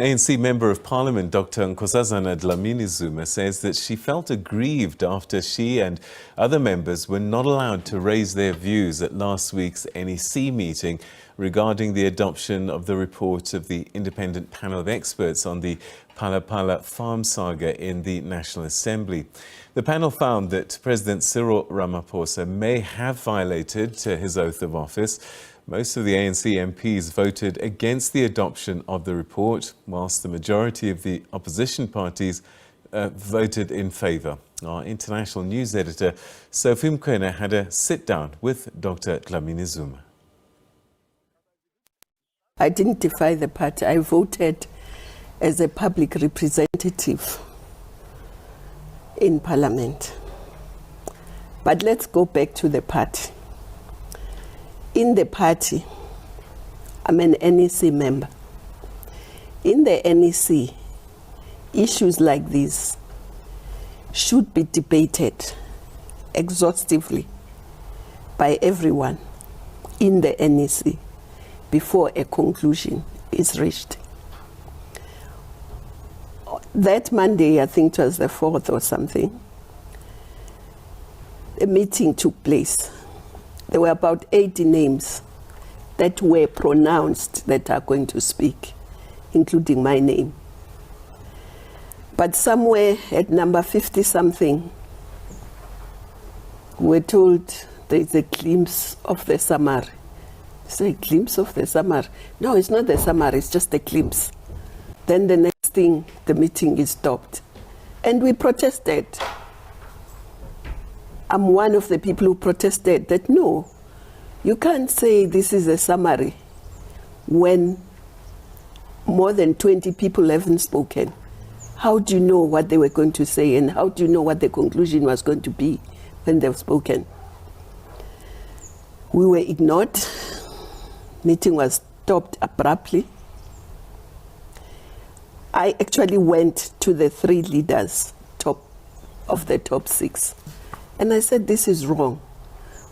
ANC Member of Parliament Dr. Nkosazane Dlamini-Zuma says that she felt aggrieved after she and other members were not allowed to raise their views at last week's NEC meeting regarding the adoption of the report of the independent panel of experts on the Phala Phala farm saga in the National Assembly. The panel found that President Cyril Ramaphosa may have violated his oath of office. Most of the ANC MPs voted against the adoption of the report, whilst the majority of the opposition parties voted in favour. Our international news editor, Sophie Mkwena, had a sit-down with Dr. Dlamini-Zuma. I didn't defy the party. I voted as a public representative in Parliament. But let's go back to the party. In the party, I'm an NEC member. In the NEC, issues like these should be debated exhaustively by everyone in the NEC before a conclusion is reached. That Monday, I think it was the 4th or something, a meeting took place. There were about 80 names that were pronounced that are going to speak, including my name. But somewhere at number 50-something, we're told there's a glimpse of the summary. It's a glimpse of the summary. No, it's not the summary, it's just a glimpse. Then the next thing, the meeting is stopped. And we protested. I'm one of the people who protested that no, you can't say this is a summary when more than 20 people haven't spoken. How do you know what they were going to say, and how do you know what the conclusion was going to be when they've spoken? We were ignored. Meeting was stopped abruptly. I actually went to the 3 leaders of the top 6. And I said, this is wrong.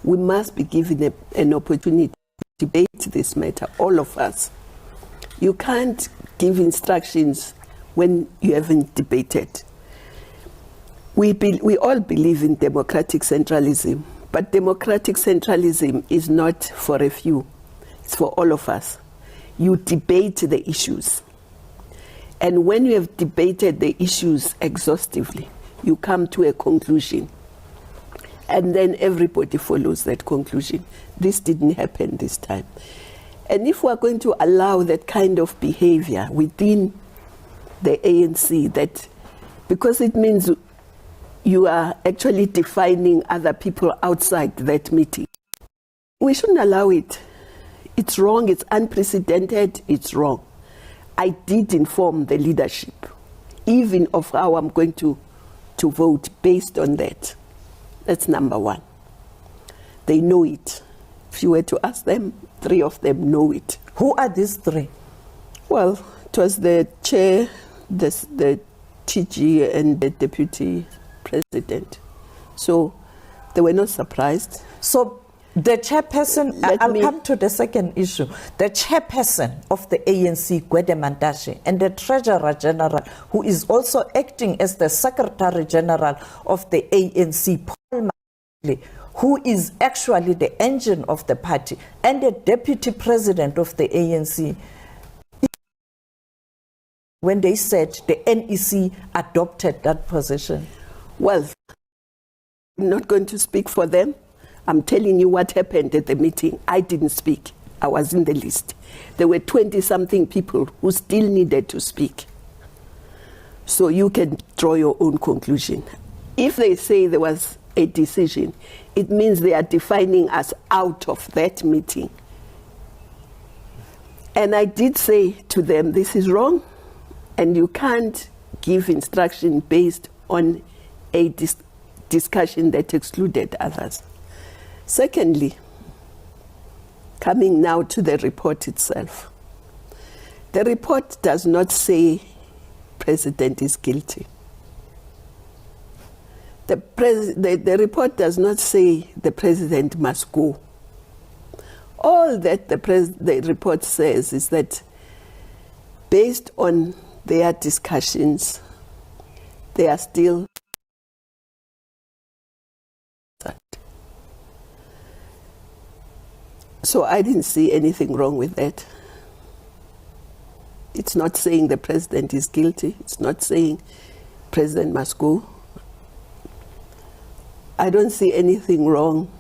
We must be given an opportunity to debate this matter, all of us. You can't give instructions when you haven't debated. We all believe in democratic centralism, but democratic centralism is not for a few. It's for all of us. You debate the issues. And when you have debated the issues exhaustively, you come to a conclusion. And then everybody follows that conclusion. This didn't happen this time. And if we're going to allow that kind of behavior within the ANC, that because it means you are actually defining other people outside that meeting, we shouldn't allow it. It's wrong, it's unprecedented, it's wrong. I did inform the leadership, even of how I'm going to vote based on that. That's number one. They know it. If you were to ask them, 3 of them know it. Who are these 3? Well, it was the chair, the TG, and the deputy president. So they were not surprised. So the chairperson, I'll come to the second issue. The chairperson of the ANC, Gwede Mantashe, and the treasurer general, who is also acting as the secretary general of the ANC, who is actually the engine of the party, and the deputy president of the ANC, when they said the NEC adopted that position? Well, I'm not going to speak for them. I'm telling you what happened at the meeting. I didn't speak. I was in the list. There were 20-something people who still needed to speak. So you can draw your own conclusion. If they say there was a decision, it means they are defining us out of that meeting. And I did say to them, this is wrong, and you can't give instruction based on a discussion that excluded others. Secondly, coming now to the report itself. The report does not say president is guilty. The report does not say the president must go. All that the report says is that based on their discussions, they are still. So I didn't see anything wrong with that. It's not saying the president is guilty. It's not saying president must go. I don't see anything wrong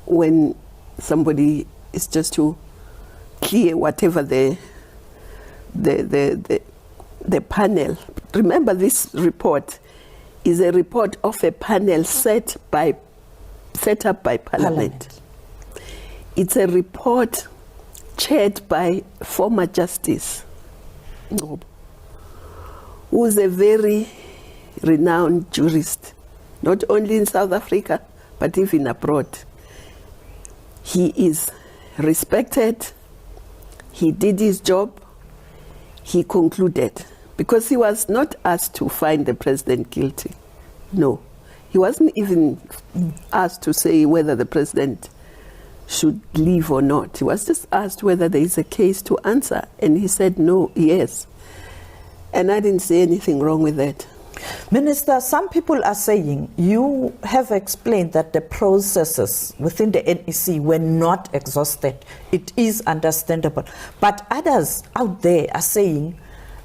when somebody is just to clear whatever the panel. Remember, this report is a report of a panel set up by Parliament. It's a report chaired by former Justice Ngobo, who's a very renowned jurist, not only in South Africa, but even abroad. He is respected. He did his job. He concluded, because he was not asked to find the president guilty. No, he wasn't even asked to say whether the president should leave or not. He was just asked whether there is a case to answer, and he said no, yes. And I didn't see anything wrong with that. Minister, some people are saying you have explained that the processes within the NEC were not exhausted. It is understandable. But others out there are saying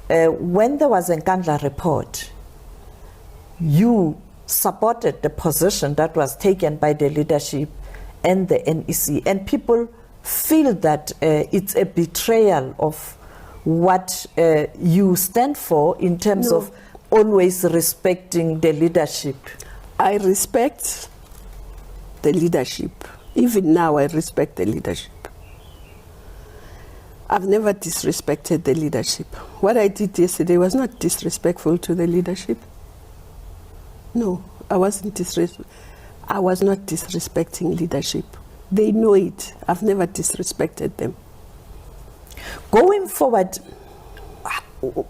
when there was a Nkandla report, you supported the position that was taken by the leadership and the NEC, and people feel that it's a betrayal of what you stand for in terms of always respecting the leadership. I respect the leadership. Even now, I respect the leadership. I've never disrespected the leadership. What I did yesterday was not disrespectful to the leadership. No, I wasn't I was not disrespecting leadership. They know it. I've never disrespected them. Going forward,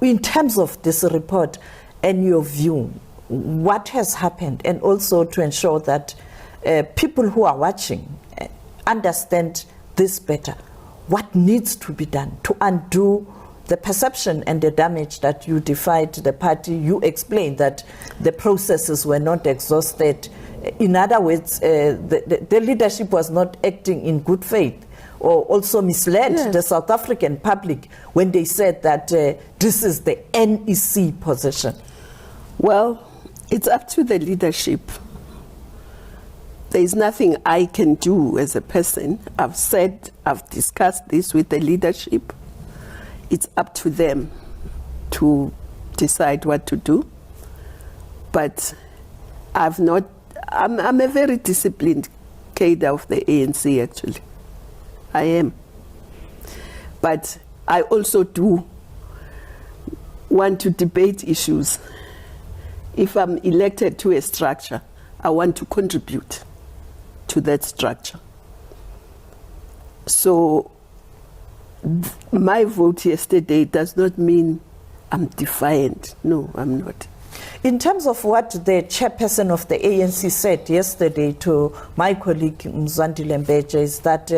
in terms of this report and your view, what has happened, and also to ensure that people who are watching understand this better, what needs to be done to undo the perception and the damage that you defied the party? You explained that the processes were not exhausted. In other words, the leadership was not acting in good faith, or also misled the South African public when they said that this is the NEC position. Well, it's up to the leadership. There is nothing I can do as a person. I've discussed this with the leadership. It's up to them to decide what to do. But I'm a very disciplined cadre of the ANC, actually. I am. But I also do want to debate issues. If I'm elected to a structure, I want to contribute to that structure. So my vote yesterday does not mean I'm defiant. No, I'm not. In terms of what the chairperson of the ANC said yesterday to my colleague Mzwandile Mbeje, is that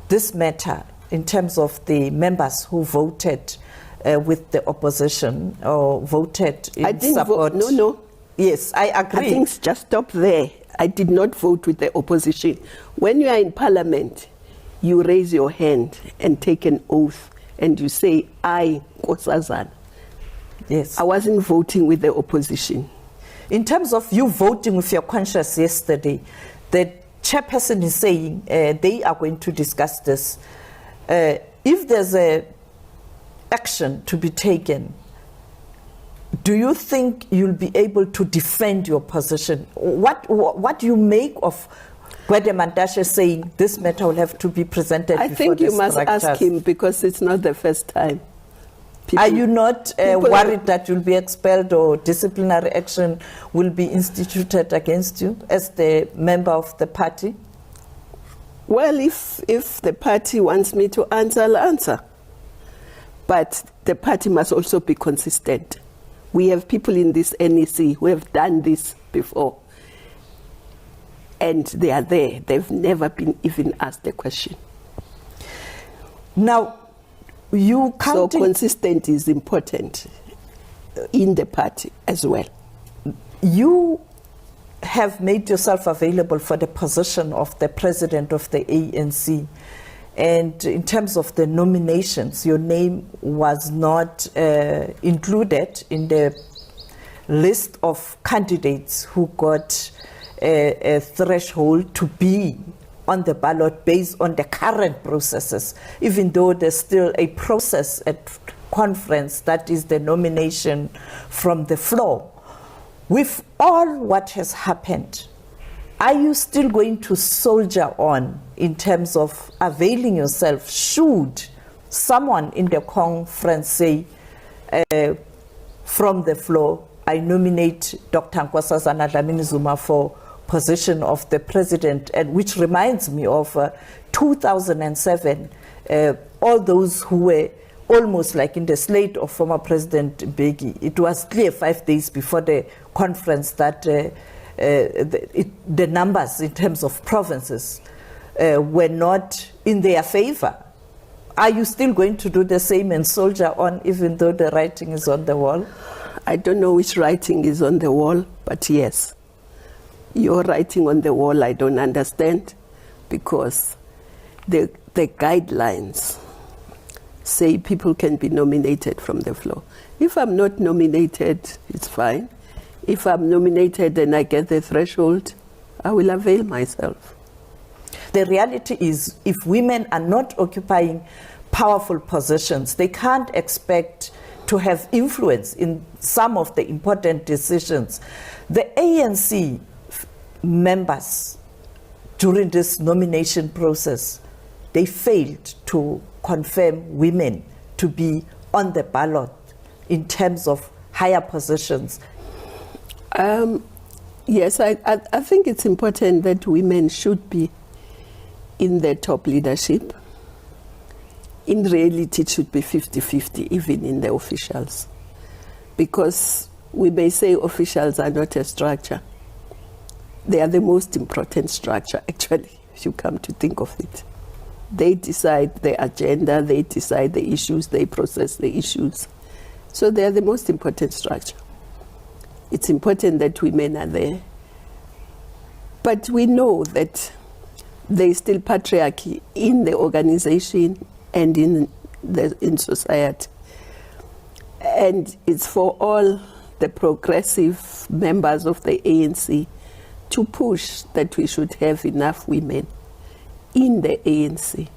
this matter, in terms of the members who voted with the opposition or voted in support. No. Yes, I agree. I think just stop there. I did not vote with the opposition. When you are in parliament, you raise your hand and take an oath and you say, I, Nkosazane. Yes. I wasn't voting with the opposition. In terms of you voting with your conscience yesterday, the chairperson is saying they are going to discuss this. If there's a action to be taken, do you think you'll be able to defend your position? What do you make of Gwede Mantashe saying this matter will have to be presented before the structures? I think you must ask him, because it's not the first time. Are you not worried that you'll be expelled or disciplinary action will be instituted against you as the member of the party? Well, if the party wants me to answer, I'll answer. But the party must also be consistent. We have people in this NEC who have done this before. And they are there. They've never been even asked the question. Now, You So counting, consistent is important in the party as well. you have made yourself available for the position of the president of the ANC. And in terms of the nominations, your name was not included in the list of candidates who got a threshold to be on the ballot based on the current processes, even though there's still a process at conference that is the nomination from the floor. With all what has happened, are you still going to soldier on in terms of availing yourself should someone in the conference say from the floor, I nominate Dr. Nkosazane Dlamini-Zuma for position of the president, and which reminds me of 2007, all those who were almost like in the slate of former President Mbeki. It was clear 5 days before the conference that the numbers in terms of provinces were not in their favor. Are you still going to do the same and soldier on even though the writing is on the wall? I don't know which writing is on the wall, but yes. Your writing on the wall I don't understand, because the guidelines say people can be nominated from the floor. If I'm not nominated, it's fine. If I'm nominated and I get the threshold, I will avail myself. The reality is, if women are not occupying powerful positions, they can't expect to have influence in some of the important decisions. The ANC members during this nomination process, they failed to confirm women to be on the ballot in terms of higher positions. Yes, I think it's important that women should be in the top leadership. In reality, it should be 50-50, even in the officials. Because we may say officials are not a structure. They are the most important structure, actually, if you come to think of it. They decide the agenda, they decide the issues, they process the issues. So they are the most important structure. It's important that women are there. But we know that there is still patriarchy in the organization and in society. And it's for all the progressive members of the ANC to push that we should have enough women in the ANC.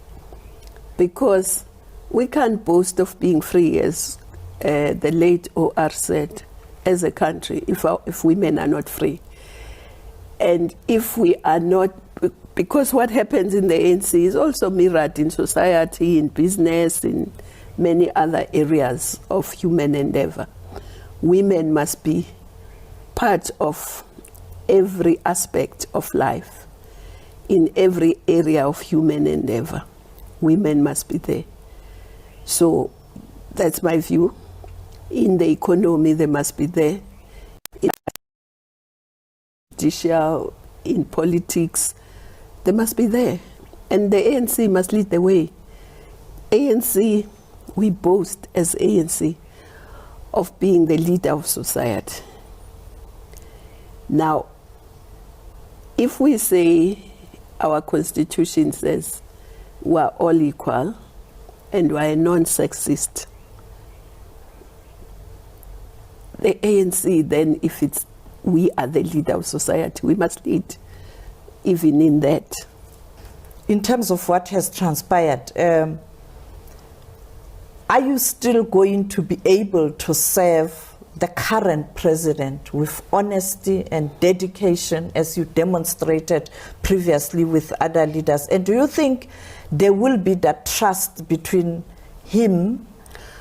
Because we can't boast of being free, as the late OR said, as a country, if women are not free. And if we are not, because what happens in the ANC is also mirrored in society, in business, in many other areas of human endeavor. Women must be part of every aspect of life, in every area of human endeavor. Women must be there. So that's my view. In the economy, they must be there. In judicial, in politics, they must be there. And the ANC must lead the way. ANC, we boast as ANC of being the leader of society. Now, if we say our constitution says we are all equal and we are non-sexist, the ANC then, if it's we are the leader of society, we must lead even in that. In terms of what has transpired, are you still going to be able to serve the current president with honesty and dedication as you demonstrated previously with other leaders? And do you think there will be that trust between him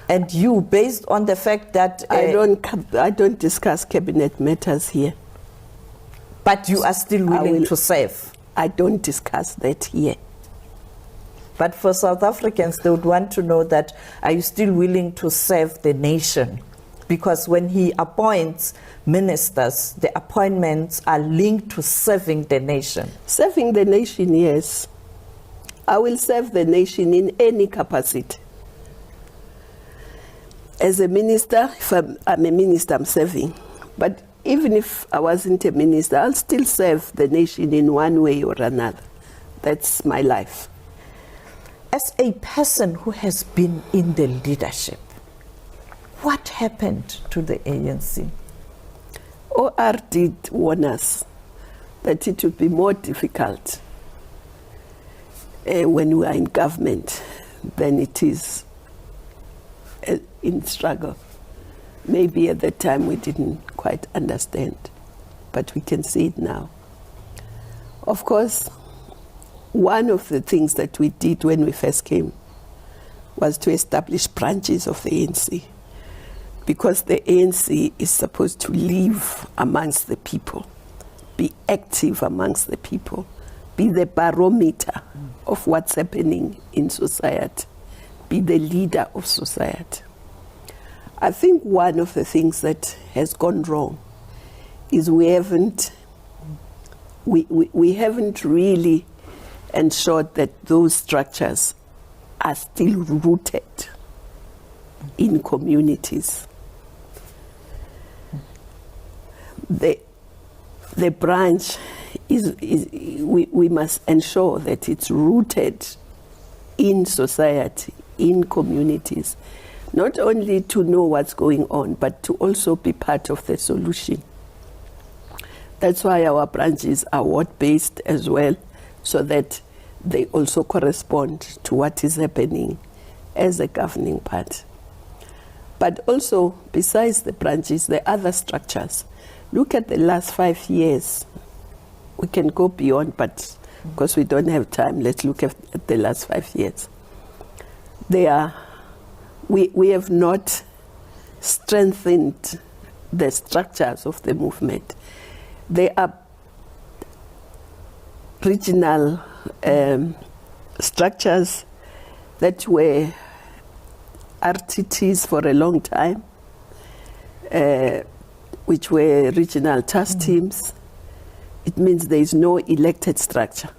and you based on the fact that... I don't discuss cabinet matters here. But you are still willing to serve? I don't discuss that here. But for South Africans, they would want to know that, are you still willing to serve the nation? Because when he appoints ministers, the appointments are linked to serving the nation. Serving the nation, yes. I will serve the nation in any capacity. As a minister, if I'm a minister, I'm serving. But even if I wasn't a minister, I'll still serve the nation in one way or another. That's my life. As a person who has been in the leadership, what happened to the ANC? OR did warn us that it would be more difficult when we are in government than it is in struggle. Maybe at that time we didn't quite understand, but we can see it now. Of course, one of the things that we did when we first came was to establish branches of the ANC, because the ANC is supposed to live amongst the people, be active amongst the people, be the barometer of what's happening in society, be the leader of society. I think one of the things that has gone wrong is we haven't really ensured that those structures are still rooted in communities. The branch we must ensure that it's rooted in society, in communities, not only to know what's going on, but to also be part of the solution. That's why our branches are ward-based as well, so that they also correspond to what is happening as a governing party. But also, besides the branches, the other structures. Look at the last 5 years. We can go beyond, but because we don't have time, let's look at the last 5 years. We have not strengthened the structures of the movement. There are regional structures that were RTTs for a long time, which were regional task teams. It means there is no elected structure.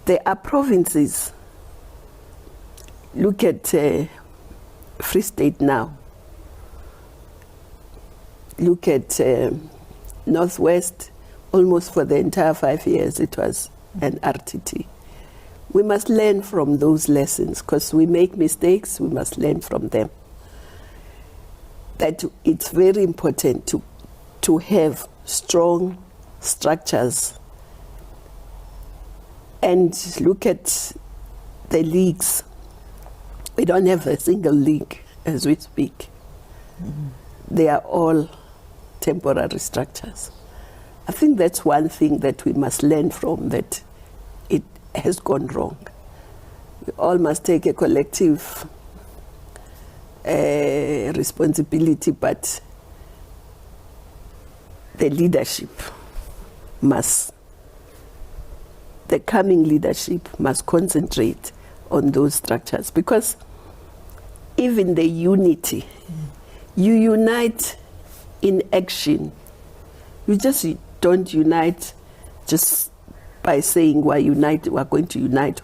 There are provinces. Look at Free State now. Look at Northwest. Almost for the entire 5 years, it was an RTT. We must learn from those lessons, because we make mistakes, we must learn from them. That it's very important to have strong structures. And look at the leagues. We don't have a single league as we speak. Mm-hmm. They are all temporary structures. I think that's one thing that we must learn from, that it has gone wrong. We all must take a collective responsibility, but the leadership the coming leadership must concentrate on those structures, because even the unity, you unite in action. You just don't unite just by saying we're going to unite.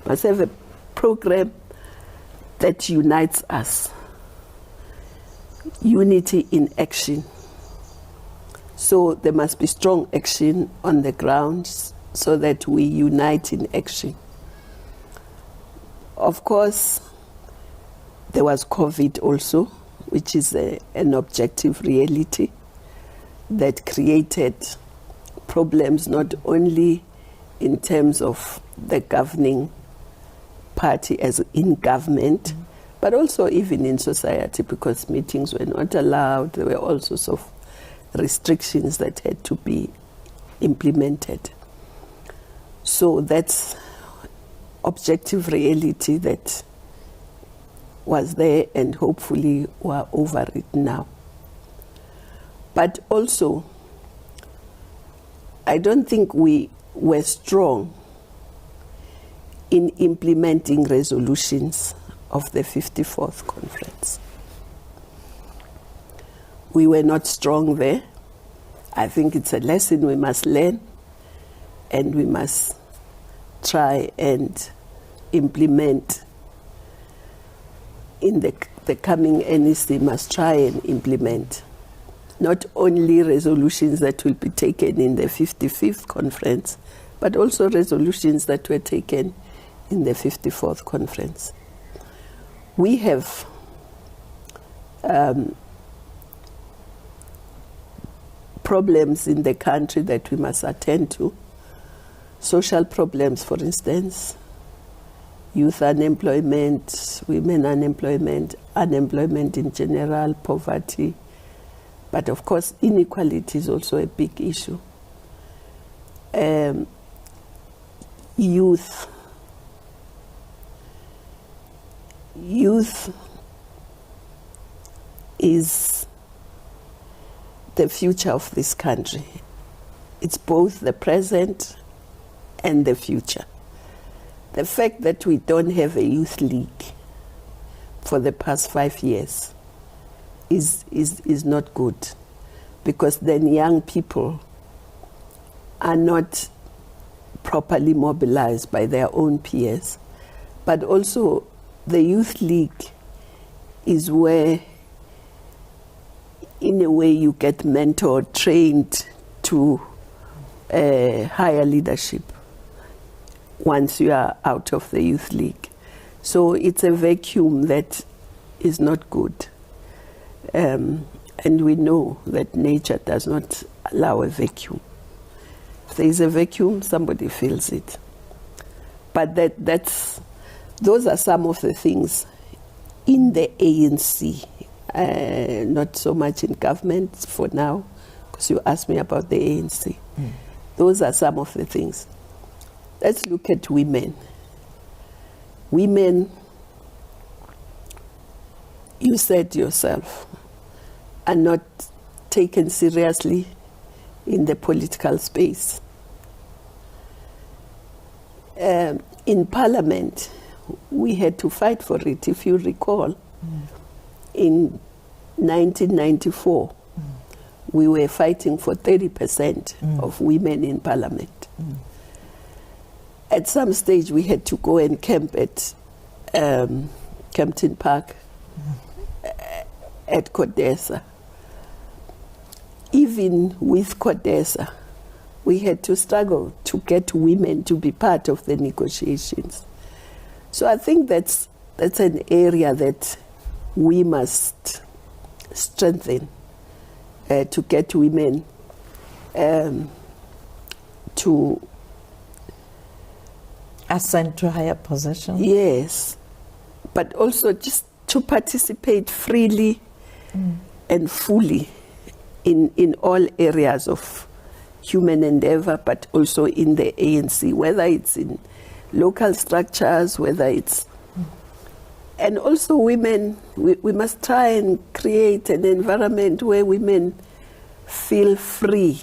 Must have a program that unites us. Unity in action. So there must be strong action on the ground so that we unite in action. Of course, there was COVID also, which is an objective reality that created problems not only in terms of the governing party as in government, but also even in society, because meetings were not allowed. There were all sorts of restrictions that had to be implemented. So that's objective reality that was there, and hopefully we're over it now. But also, I don't think we were strong in implementing resolutions of the 54th conference. We were not strong there. I think it's a lesson we must learn, and we must try and implement in the the coming NEC must try and implement not only resolutions that will be taken in the 55th conference, but also resolutions that were taken in the 54th conference. We have problems in the country that we must attend to. Social problems, for instance, youth unemployment, women unemployment, unemployment in general, poverty. But of course, inequality is also a big issue. Youth is the future of this country. It's both the present and the future. The fact that we don't have a youth league for the past 5 years is not good, because then young people are not properly mobilized by their own peers. But also the youth league is where, in a way, you get mentored, trained to higher leadership once you are out of the youth league. So it's a vacuum that is not good. And we know that nature does not allow a vacuum. If there is a vacuum, somebody fills it. But those are some of the things in the ANC, not so much in government for now, because you asked me about the ANC. Those are some of the things. Let's look at women. Women, you said yourself, are not taken seriously in the political space. In Parliament, we had to fight for it. If you recall, in 1994, we were fighting for 30% of women in Parliament. At some stage, we had to go and camp at Kempton Park, at CODESA. Even with CODESA, we had to struggle to get women to be part of the negotiations. So I think that's an area that we must strengthen, to get women to ascend to higher positions. Yes, but also just to participate freely and fully in all areas of human endeavor, but also in the ANC, whether it's in local structures, whether it's... And also women, we must try and create an environment where women feel free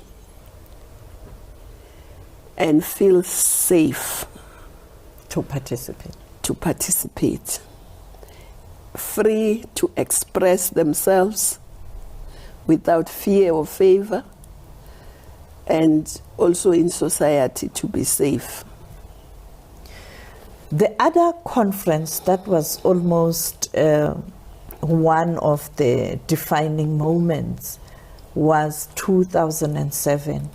and feel safe to participate. Free to express themselves without fear or favor, and also in society to be safe. The other conference that was almost one of the defining moments was 2007.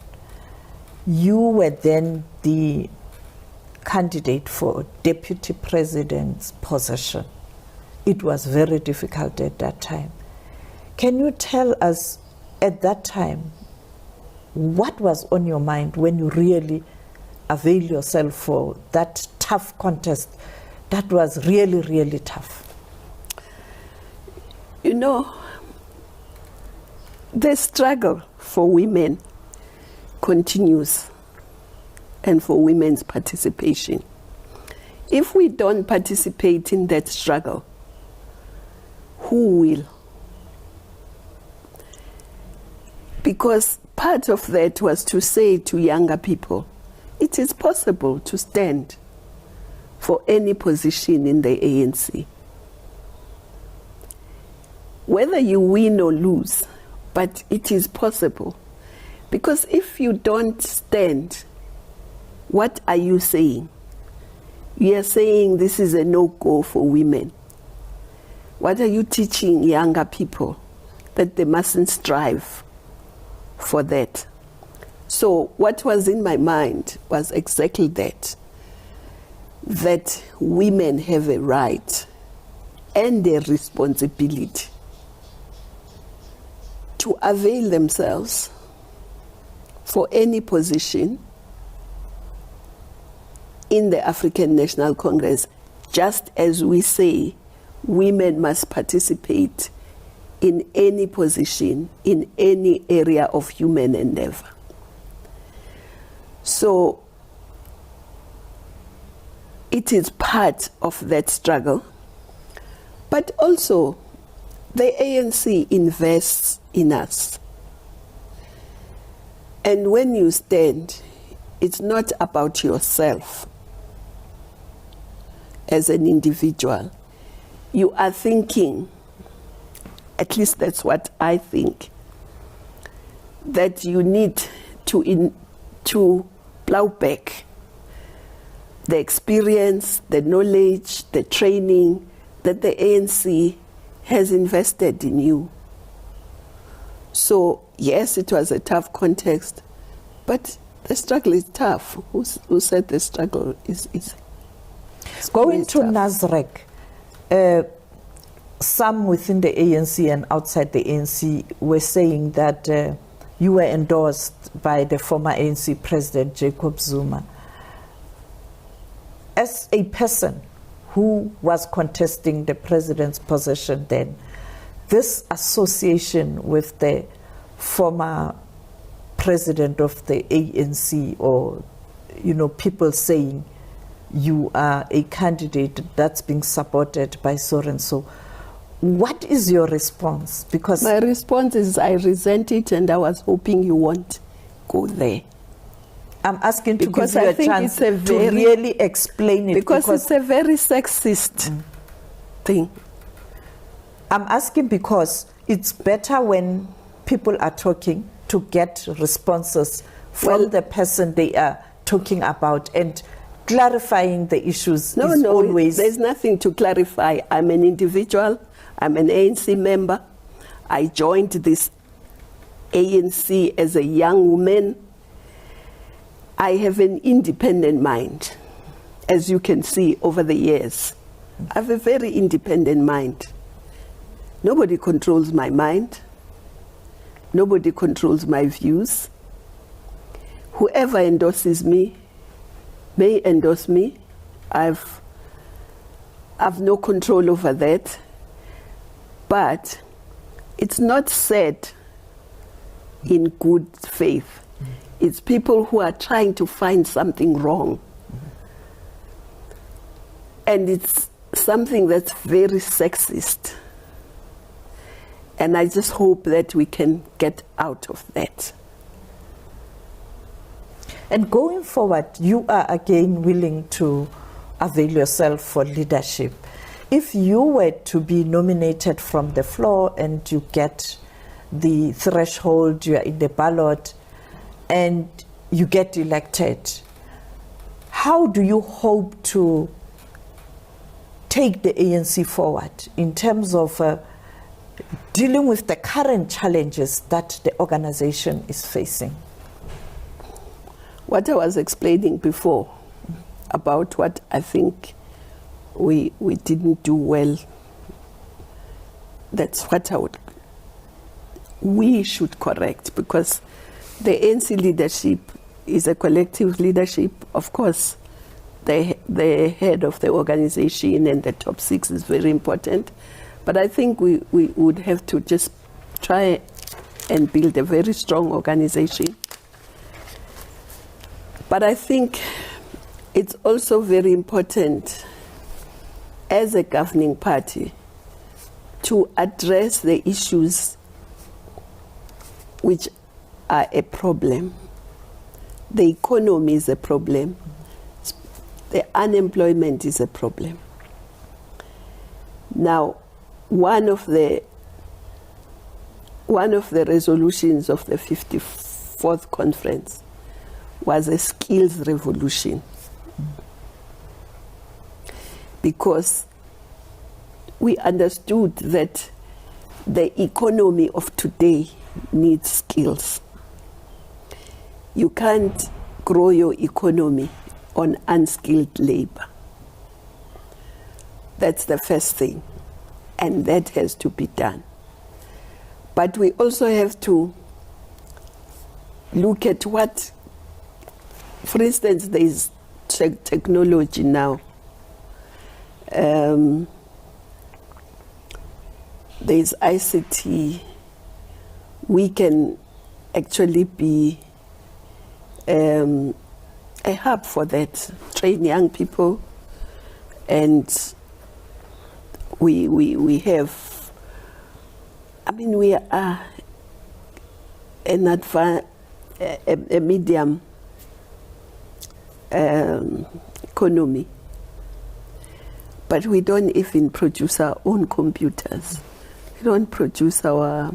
You were then the candidate for deputy president's position. It was very difficult at that time. Can you tell us at that time what was on your mind when you really availed yourself for that tough contest that was really, really tough? You know, the struggle for women continues, and for women's participation. If we don't participate in that struggle, who will? Because part of that was to say to younger people, it is possible to stand for any position in the ANC. Whether you win or lose, but it is possible. Because if you don't stand, what are you saying? You are saying this is a no-go for women. What are you teaching younger people? That they mustn't strive for that. So what was in my mind was exactly that women have a right and a responsibility to avail themselves for any position in the African National Congress, just as we say women must participate in any position, in any area of human endeavor. So it is part of that struggle, but also the ANC invests in us. And when you stand, it's not about yourself as an individual. You are thinking, at least that's what I think, that you need to plow back the experience, the knowledge, the training that the ANC has invested in you. So yes, it was a tough context, but the struggle is tough. Who said the struggle is easy? Going to Nasrec, some within the ANC and outside the ANC were saying that you were endorsed by the former ANC president, Jacob Zuma. As a person who was contesting the president's position then, this association with the former president of the ANC, or, you know, people saying you are a candidate that's being supported by so and so, what is your response? Because my response is I resent it, and I was hoping you won't go there. I'm asking to because give you I a think chance it's a very, to really explain it. Because it's a very sexist thing. I'm asking because it's better when people are talking to get responses from the person they are talking about, and clarifying the issues is always... There's nothing to clarify. I'm an individual. I'm an ANC member. I joined this ANC as a young woman. I have an independent mind, as you can see over the years. I have a very independent mind. Nobody controls my mind. Nobody controls my views. Whoever endorses me may endorse me. I've no control over that. But it's not said in good faith. It's people who are trying to find something wrong. And it's something that's very sexist. And I just hope that we can get out of that. And going forward, you are again willing to avail yourself for leadership. If you were to be nominated from the floor and you get the threshold, you are in the ballot, and you get elected, how do you hope to take the ANC forward in terms of dealing with the current challenges that the organization is facing? What I was explaining before about what I think we didn't do well, that's what we should correct, because the ANC leadership is a collective leadership. Of course, the head of the organization and the top six is very important, but I think we would have to just try and build a very strong organization. But I think it's also very important as a governing party to address the issues which are a problem. The economy is a problem. The unemployment is a problem. Now, one of the resolutions of the 54th conference was a skills revolution. Because we understood that the economy of today needs skills. You can't grow your economy on unskilled labor. That's the first thing, and that has to be done. But we also have to look at what, for instance, there is technology now. There is ICT. We can actually be a hub for that, train young people, and we have, I mean, we are a medium economy, but we don't even produce our own computers. We don't produce our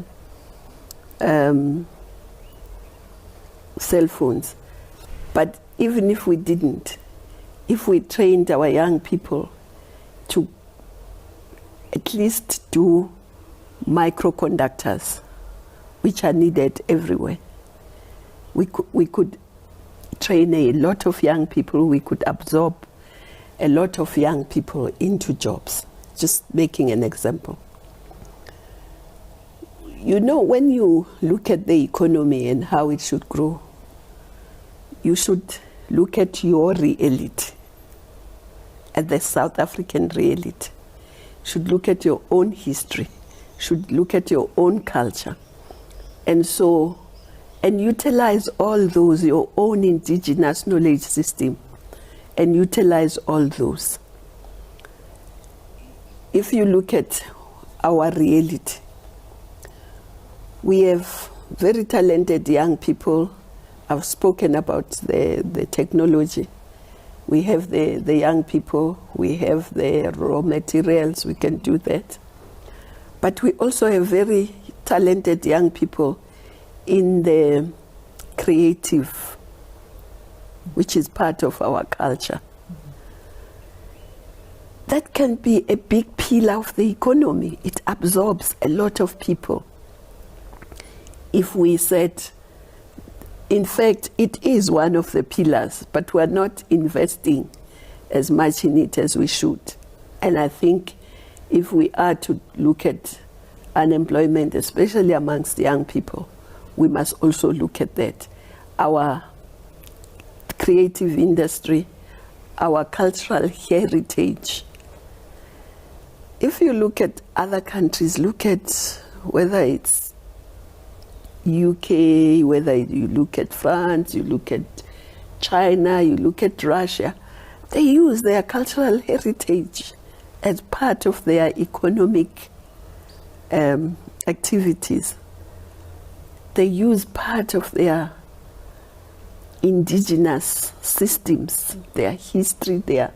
cell phones. But even if we didn't, if we trained our young people to at least do microconductors, which are needed everywhere, we could train a lot of young people, we could absorb a lot of young people into jobs. Just making an example. You know, when you look at the economy and how it should grow, you should look at your reality, at the South African reality. You should look at your own history, should look at your own culture. And utilize all those, your own indigenous knowledge system, and utilize all those. If you look at our reality, we have very talented young people. I've spoken about the technology. We have the young people, we have the raw materials, we can do that. But we also have very talented young people in the creative, which is part of our culture. That can be a big pillar of the economy. It absorbs a lot of people. If we said, in fact, it is one of the pillars, but we're not investing as much in it as we should. And I think if we are to look at unemployment, especially amongst young people, we must also look at that. Our creative industry, our cultural heritage. If you look at other countries, look at whether it's UK, whether you look at France, you look at China, you look at Russia, they use their cultural heritage as part of their economic activities. They use part of their indigenous systems, their history there,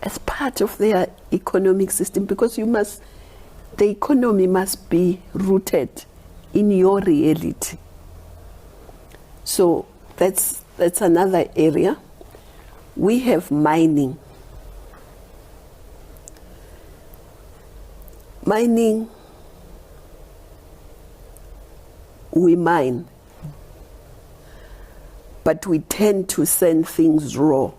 as part of their economic system, because the economy must be rooted in your reality. So that's another area. We have mining. Mining, we mine, but we tend to send things raw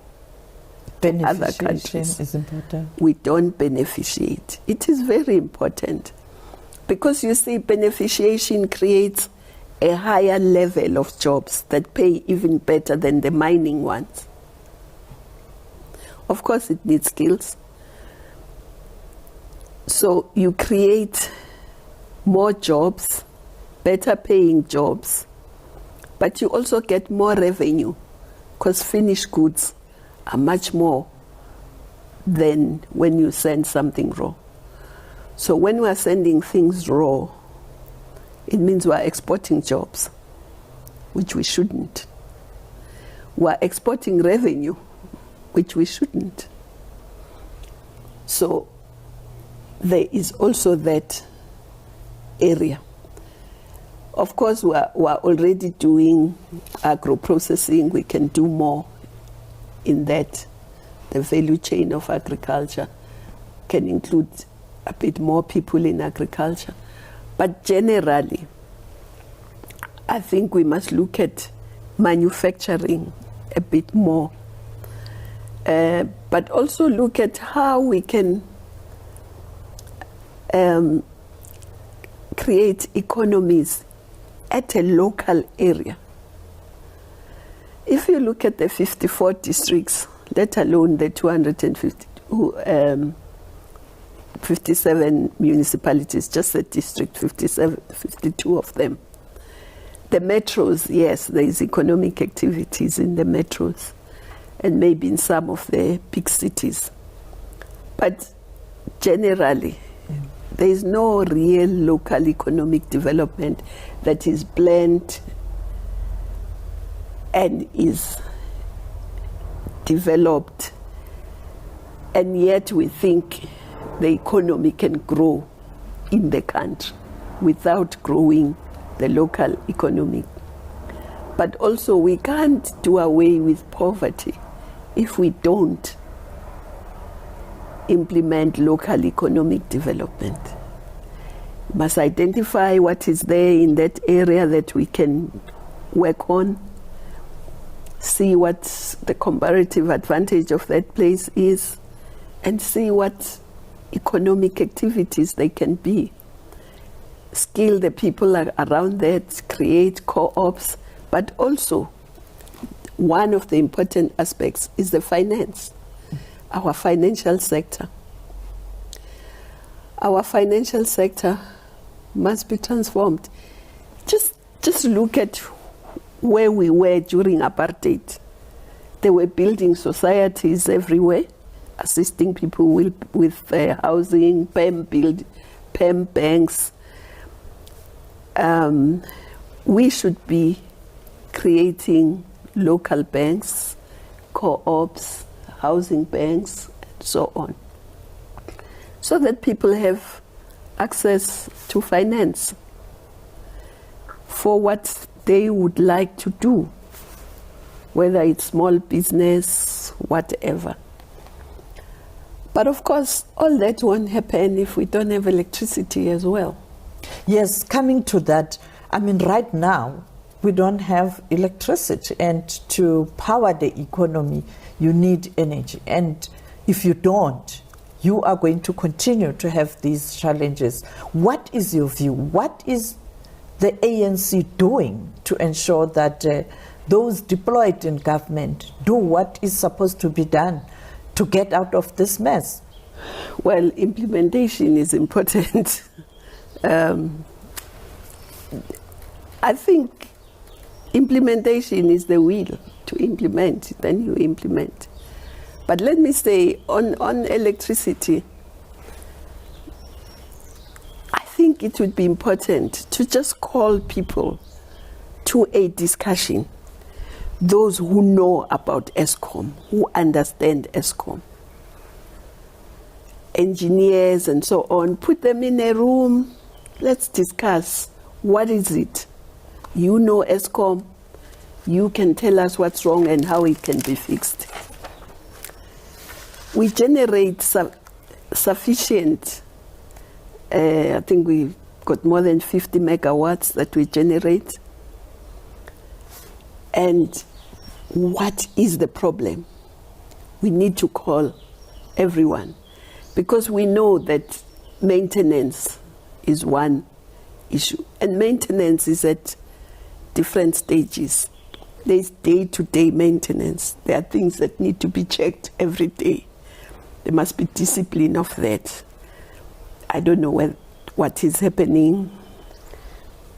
to other countries. Is important. We don't beneficiate. It is very important. Because you see, beneficiation creates a higher level of jobs that pay even better than the mining ones. Of course, it needs skills. So you create more jobs, better paying jobs, but you also get more revenue, because finished goods are much more than when you send something raw. So when we're sending things raw, it means we're exporting jobs, which we shouldn't. We're exporting revenue, which we shouldn't. So there is also that area. Of course, we're already doing agro-processing. We can do more in that. The value chain of agriculture can include a bit more people in agriculture. But generally, I think we must look at manufacturing a bit more, but also look at how we can create economies at a local area. If you look at the 54 districts, let alone the 57 municipalities, just the district, 52 of them. The metros, yes, there is economic activities in the metros and maybe in some of the big cities. But generally, there is no real local economic development that is planned and is developed, and yet we think the economy can grow in the country without growing the local economy. But also we can't do away with poverty if we don't implement local economic development. We must identify what is there in that area that we can work on, see what the comparative advantage of that place is, and see what economic activities they can be. Skill the people around that, create co-ops, but also one of the important aspects is the finance, our financial sector. Our financial sector must be transformed. Just look at where we were during apartheid. They were building societies everywhere, assisting people with housing, PEM banks. We should be creating local banks, co-ops, housing banks, and so on, so that people have access to finance for what they would like to do, whether it's small business, whatever. But of course, all that won't happen if we don't have electricity as well. Yes, coming to that, I mean, right now, we don't have electricity, and to power the economy, you need energy. And if you don't, you are going to continue to have these challenges. What is your view? What is the ANC doing to ensure that those deployed in government do what is supposed to be done to get out of this mess? Well, implementation is important. I think implementation is the will to implement, then you implement. But let me say, on electricity, I think it would be important to just call people to a discussion, those who know about ESCOM, who understand ESCOM, engineers and so on, put them in a room, let's discuss, what is it? You know ESCOM, you can tell us what's wrong and how it can be fixed. We generate sufficient, I think we've got more than 50 megawatts that we generate. And what is the problem? We need to call everyone, because we know that maintenance is one issue, and maintenance is at different stages. There's day-to-day maintenance. There are things that need to be checked every day. There must be discipline of that. I don't know what is happening.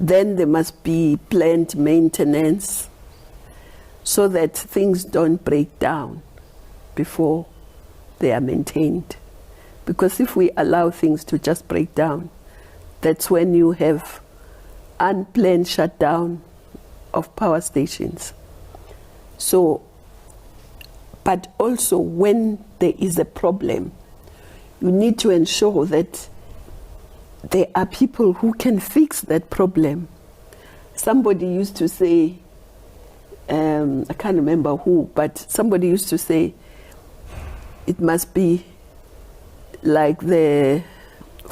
Then there must be planned maintenance so that things don't break down before they are maintained. Because if we allow things to just break down, that's when you have unplanned shutdown of power stations. So, but also when there is a problem, you need to ensure that there are people who can fix that problem. Somebody used to say, I can't remember who, but somebody used to say, it must be like the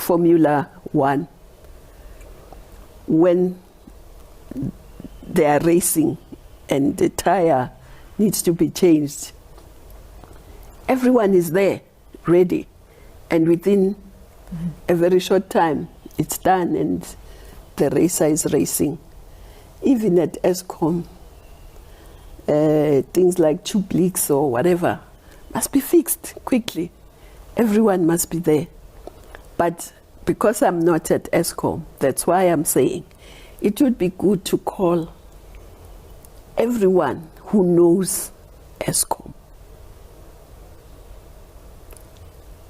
Formula One, when they are racing and the tire needs to be changed, everyone is there, ready. And within a very short time, it's done and the racer is racing. Even at ESCOM, things like tube leaks or whatever must be fixed quickly. Everyone must be there. But because I'm not at ESCOM, that's why I'm saying it would be good to call everyone who knows ESCOM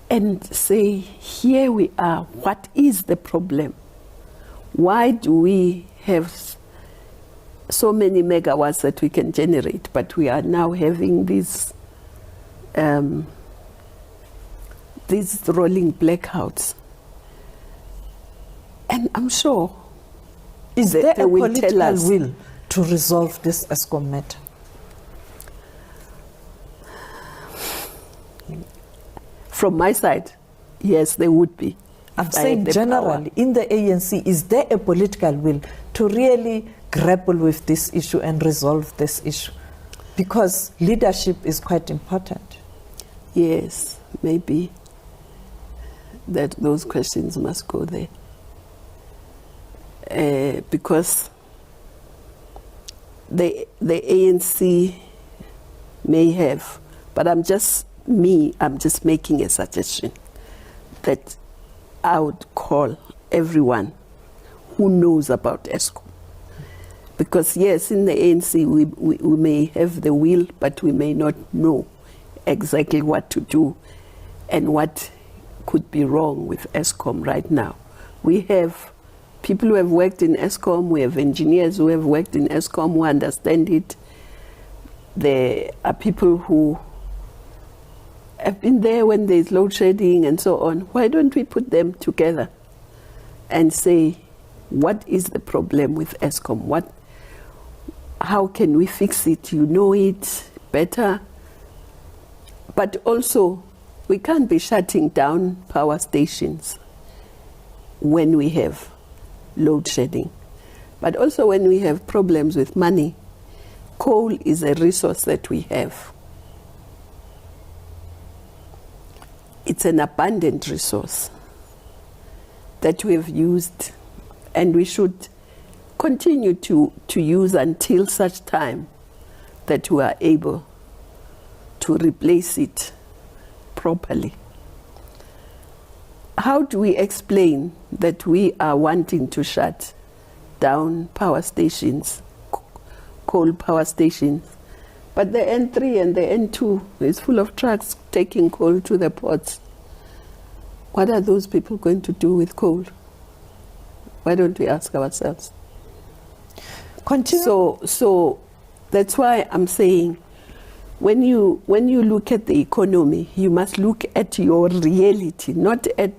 and say, here we are, what is the problem? Why do we have so many megawatts that we can generate, but we are now having these rolling blackouts? And I'm sure is there they a will tell political us will to resolve this ESCOM matter? From my side, yes, there would be. I'm saying generally, in the ANC, is there a political will to really grapple with this issue and resolve this issue? Because leadership is quite important. Yes, maybe that those questions must go there. Because the ANC may have, but I'm just making a suggestion that I would call everyone who knows about ESCOM. Because yes, in the ANC we may have the will, but we may not know exactly what to do and what could be wrong with ESCOM right now. We have people who have worked in ESCOM, we have engineers who have worked in ESCOM who understand it. There are people who have been there when there's load shedding and so on. Why don't we put them together and say, what is the problem with ESCOM? How can we fix it? You know it better. But also, we can't be shutting down power stations when we have load shedding. But also when we have problems with money, coal is a resource that we have. It's an abundant resource that we have used, and we should continue to use until such time that we are able to replace it properly. How do we explain that we are wanting to shut down power stations, coal power stations, but the N3 and the N2 is full of trucks taking coal to the ports? What are those people going to do with coal? Why don't we ask ourselves? Continue. So that's why I'm saying, when you look at the economy, you must look at your reality, not at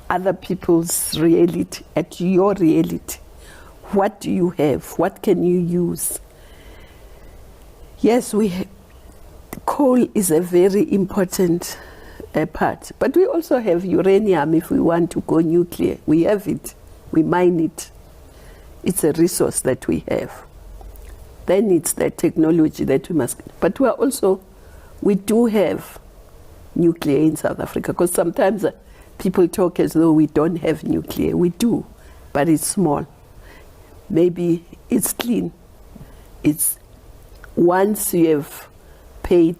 other people's reality, at your reality. What do you have? What can you use? Yes, coal is a very important part, but we also have uranium if we want to go nuclear. We have it, we mine it. It's a resource that we have. Then it's the technology that we must, but we do have nuclear in South Africa, because sometimes people talk as though we don't have nuclear. We do, but it's small. Maybe it's clean. It's once you have paid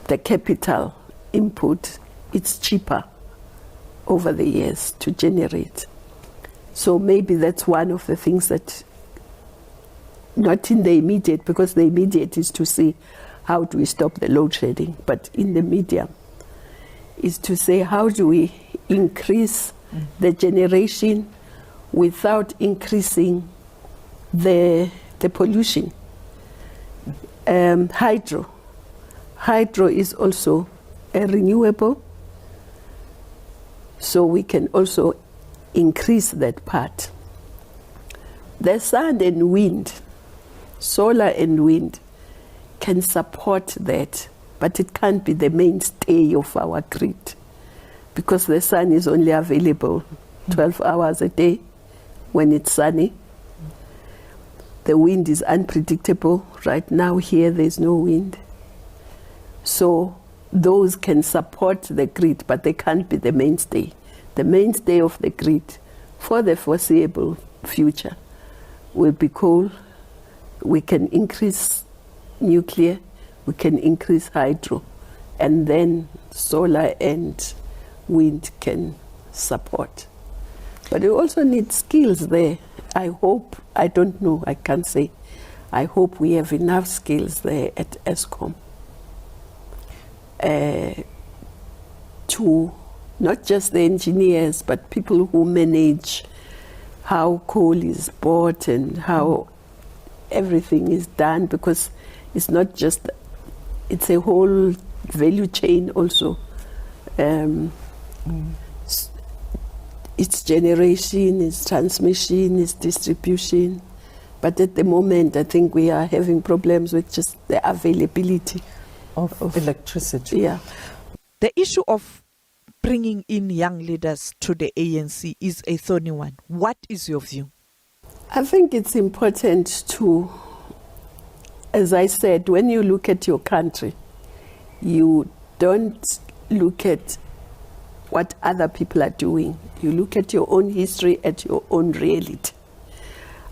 the capital input, it's cheaper over the years to generate. So maybe that's one of the things that, not in the immediate, because the immediate is to see how do we stop the load shedding, but in the medium is to say how do we increase the generation without increasing the pollution. Hydro is also a renewable, so we can also increase that part. The sun and wind, solar and wind, can support that, but it can't be the mainstay of our grid, because the sun is only available 12 hours a day when it's sunny. The wind is unpredictable. Right now here there's no wind. So those can support the grid, but they can't be the mainstay. The mainstay of the grid for the foreseeable future will be coal. We can increase nuclear, we can increase hydro, and then solar and wind can support. But we also need skills there. I hope, I don't know, I can't say. I hope we have enough skills there at Eskom to not just the engineers, but people who manage how coal is bought and how everything is done, because it's not just, it's a whole value chain also. It's generation, it's transmission, it's distribution. But at the moment, I think we are having problems with just the availability of electricity. Yeah. The issue of bringing in young leaders to the ANC is a thorny one. What is your view? I think it's important to, as I said, when you look at your country, you don't look at what other people are doing. You look at your own history, at your own reality.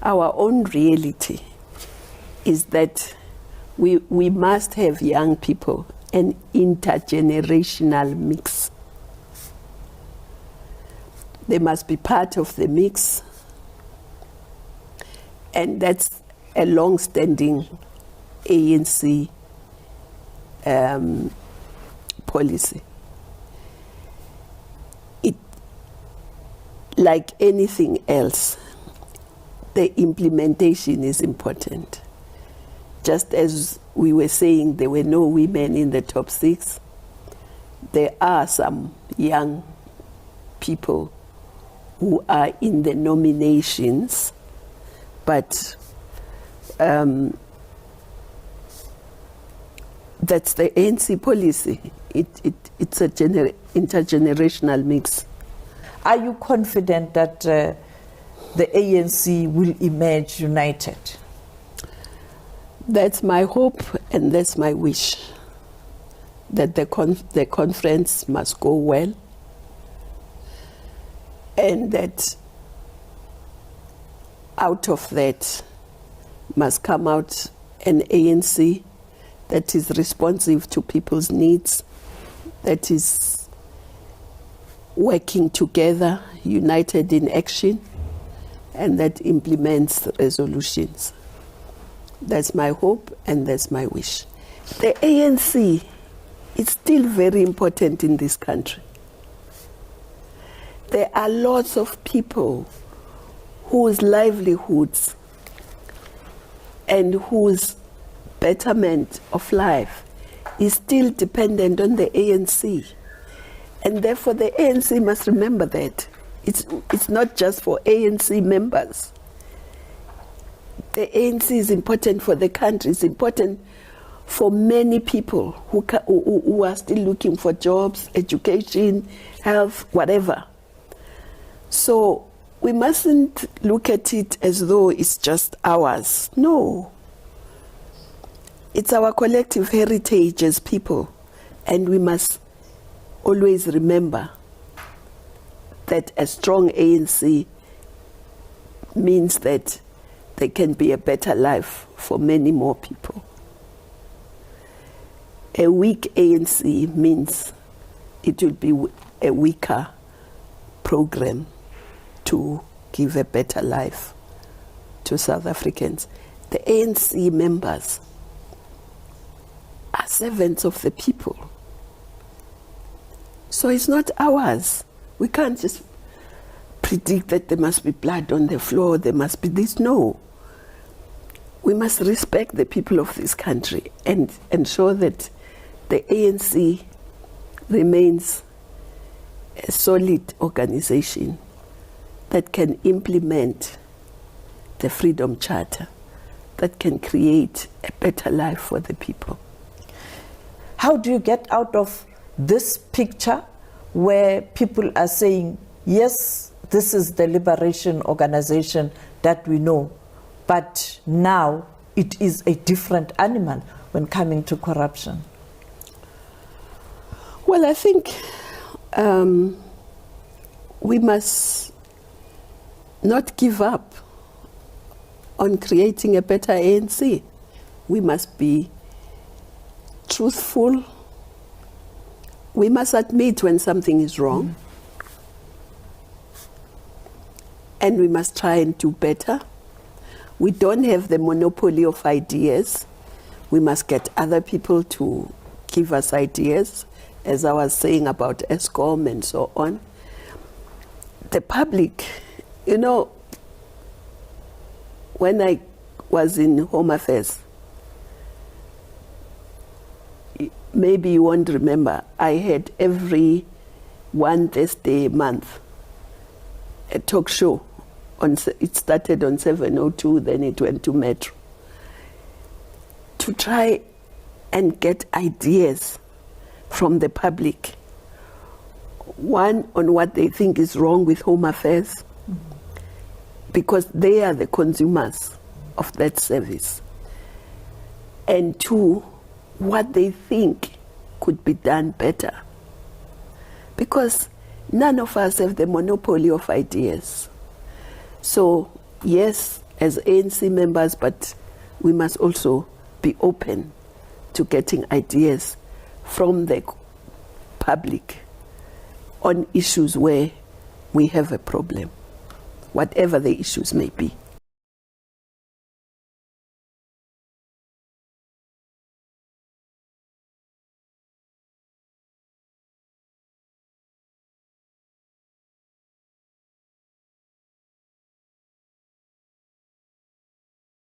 Our own reality is that we must have young people, an intergenerational mix. They must be part of the mix, and that's a long-standing ANC policy. Like anything else, the implementation is important. Just as we were saying, there were no women in the top 6. There are some young people who are in the nominations, but that's the ANC policy. It's a intergenerational mix. Are you confident that the ANC will emerge united? That's my hope and that's my wish, that the conference must go well, and that out of that must come out an ANC that is responsive to people's needs, that is working together, united in action, and that implements resolutions. That's my hope and that's my wish. The ANC is still very important in this country. There are lots of people whose livelihoods and whose betterment of life is still dependent on the ANC. And therefore the ANC must remember that. It's not just for ANC members. The ANC is important for the country. It's important for many people who are still looking for jobs, education, health, whatever. So we mustn't look at it as though it's just ours. No. It's our collective heritage as people, and we must always remember that a strong ANC means that there can be a better life for many more people. A weak ANC means it will be a weaker program to give a better life to South Africans. The ANC members are servants of the people. So it's not ours. We can't just predict that there must be blood on the floor, there must be this. No. We must respect the people of this country and ensure that the ANC remains a solid organization that can implement the Freedom Charter, that can create a better life for the people. How do you get out of this picture where people are saying, yes, this is the liberation organization that we know, but now it is a different animal when coming to corruption? Well, I think we must not give up on creating a better ANC. We must be truthful. We must admit when something is wrong. And we must try and do better. We don't have the monopoly of ideas. We must get other people to give us ideas, as I was saying about ESCOM and so on. The public, you know, when I was in Home Affairs, maybe you won't remember, I had every one Thursday a month a talk show. It started on 702, then it went to Metro, to try and get ideas from the public. One, on what they think is wrong with Home Affairs, because they are the consumers of that service. And two, what they think could be done better. Because none of us have the monopoly of ideas. So, yes, as ANC members, but we must also be open to getting ideas from the public on issues where we have a problem, whatever the issues may be.